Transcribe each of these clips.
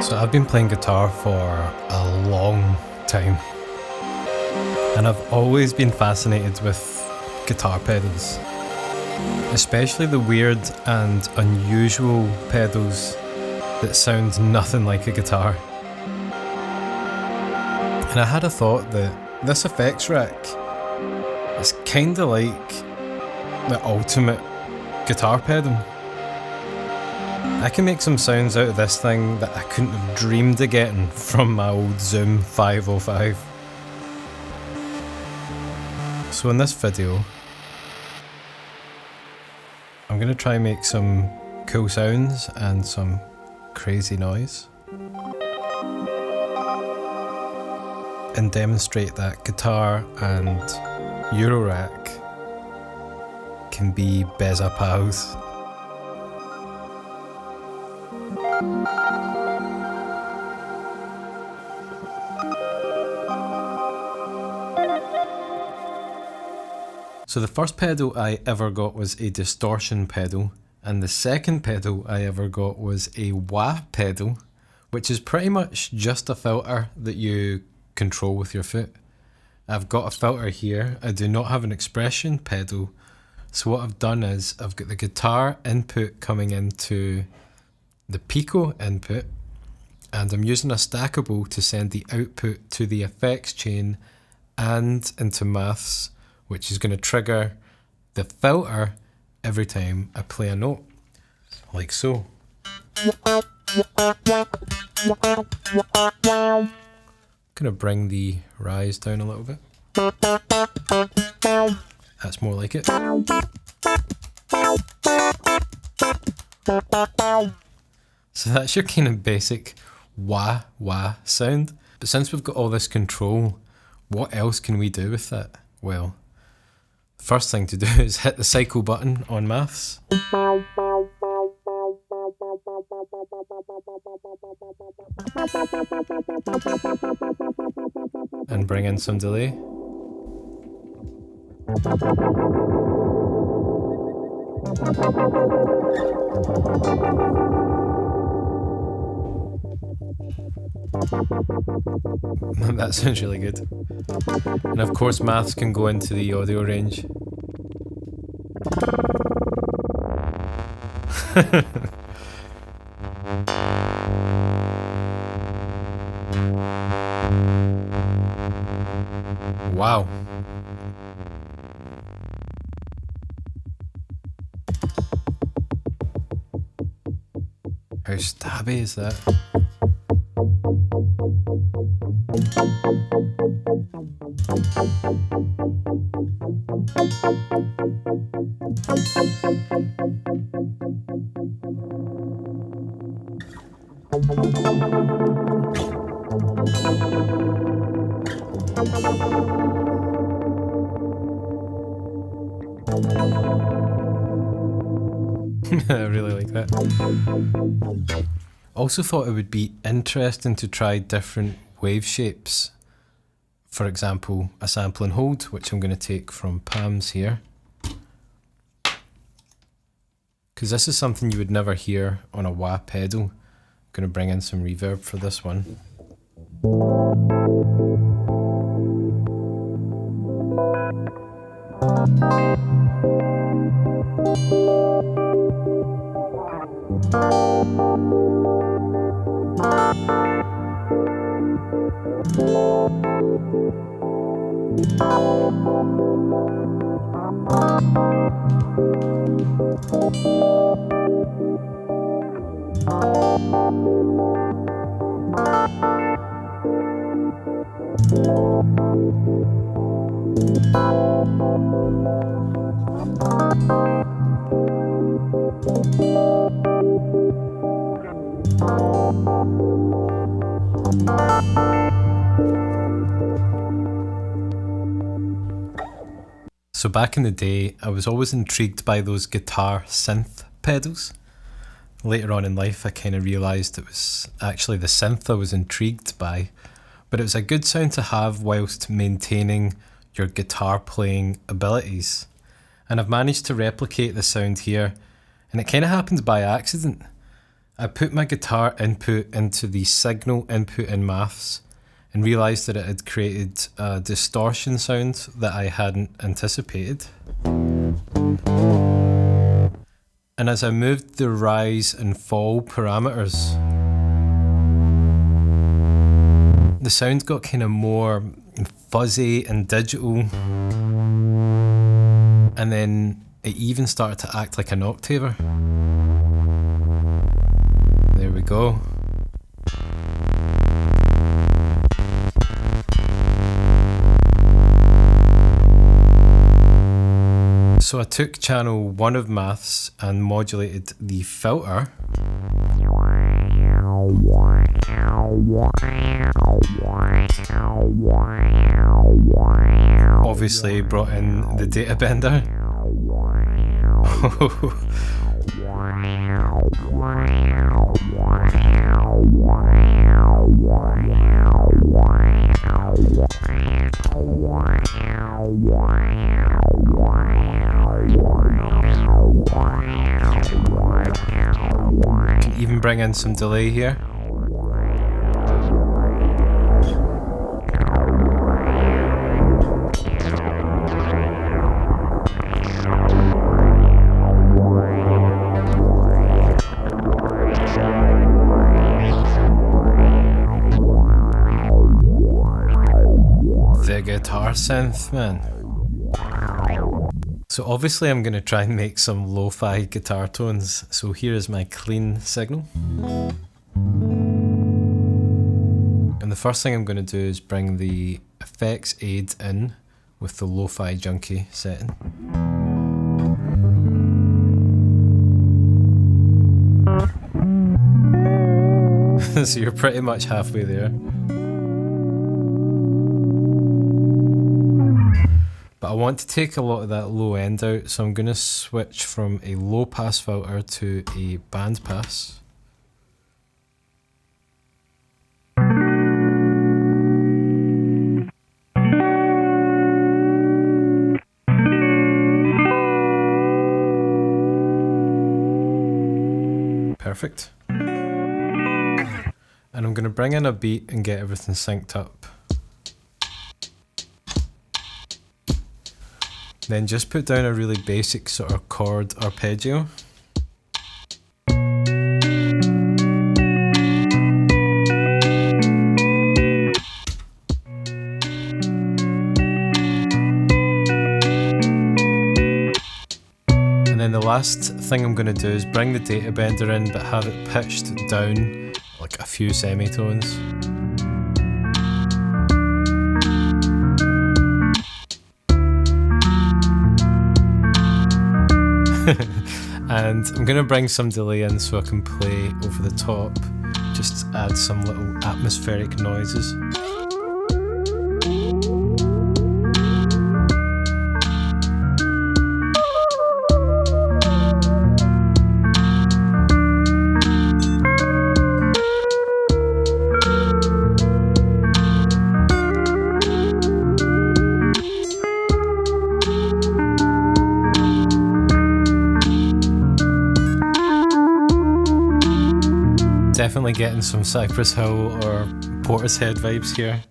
So I've been playing guitar for a long time, and I've always been fascinated with guitar pedals, especially the weird and unusual pedals that sound nothing like a guitar. And I had a thought that this effects rack is kinda like the ultimate guitar pedal. I can make some sounds out of this thing that I couldn't have dreamed of getting from my old Zoom 505. So in this video, I'm going to try and make some cool sounds and some crazy noise, and demonstrate that guitar and eurorack can be beza pals. So the first pedal I ever got was a distortion pedal, and the second pedal I ever got was a wah pedal, which is pretty much just a filter that you control with your foot. I've got a filter here. I do not have an expression pedal, so what I've done is I've got the guitar input coming into the Pico input, and I'm using a stackable to send the output to the effects chain and into maths, which is going to trigger the filter every time I play a note, like so. Gonna bring the rise down a little bit. That's more like it. So that's your kind of basic wah wah sound. But since we've got all this control, what else can we do with that? Well, the first thing to do is hit the cycle button on maths. And bring in some delay. That sounds really good. And of course maths can go into the audio range. Wow. How stabby is that? I really like that. Also thought it would be interesting to try different wave shapes. For example, a sample and hold, which I'm going to take from Pam's here. Because this is something you would never hear on a wah pedal. I'm going to bring in some reverb for this one. So back in the day, I was always intrigued by those guitar synth pedals. Later on in life, I kind of realised it was actually the synth I was intrigued by, but it was a good sound to have whilst maintaining your guitar playing abilities. And I've managed to replicate the sound here, and it kind of happened by accident. I put my guitar input into the signal input in maths and realised that it had created a distortion sound that I hadn't anticipated. And as I moved the rise and fall parameters, the sound got kind of more fuzzy and digital, and then it even started to act like an octaver. There we go. So I took channel 1 of maths and modulated the filter. Obviously brought in the data bender. Can even bring in some delay here. The guitar synth, man. So obviously I'm going to try and make some lo-fi guitar tones. So here is my clean signal. And the first thing I'm going to do is bring the effects aid in with the lo-fi junkie setting. So you're pretty much halfway there. But I want to take a lot of that low end out, so I'm going to switch from a low pass filter to a band pass. Perfect. And I'm going to bring in a beat and get everything synced up. Then just put down a really basic sort of chord arpeggio. And then the last thing I'm going to do is bring the data bender in but have it pitched down like a few semitones. And I'm going to bring some delay in so I can play over the top, just add some little atmospheric noises. Definitely getting some Cypress Hill or Portishead vibes here.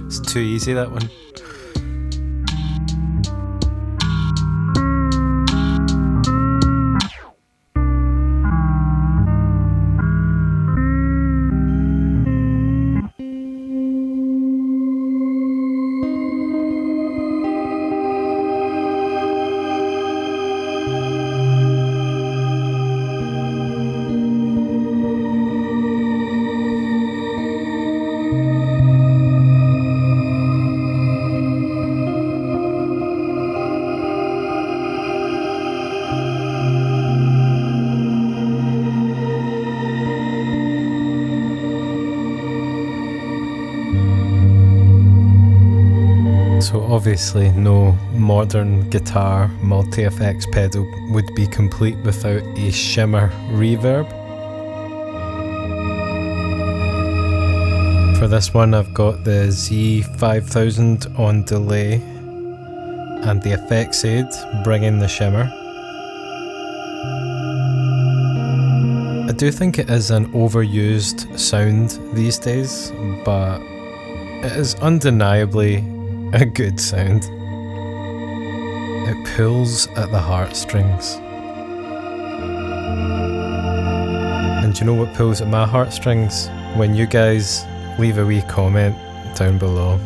It's too easy, that one. So obviously no modern guitar multi-effects pedal would be complete without a Shimmer reverb. For this one I've got the Z5000 on delay and the effects aid bringing the shimmer. I do think it is an overused sound these days, but it is undeniably a good sound. It pulls at the heartstrings. And do you know what pulls at my heartstrings? When you guys leave a wee comment down below.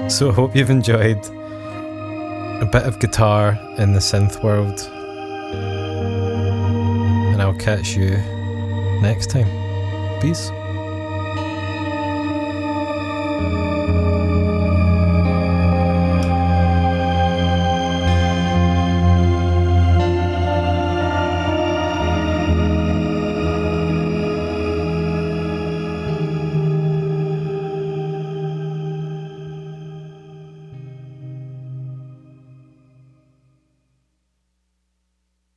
So I hope you've enjoyed a bit of guitar in the synth world, and I'll catch you next time. Peace.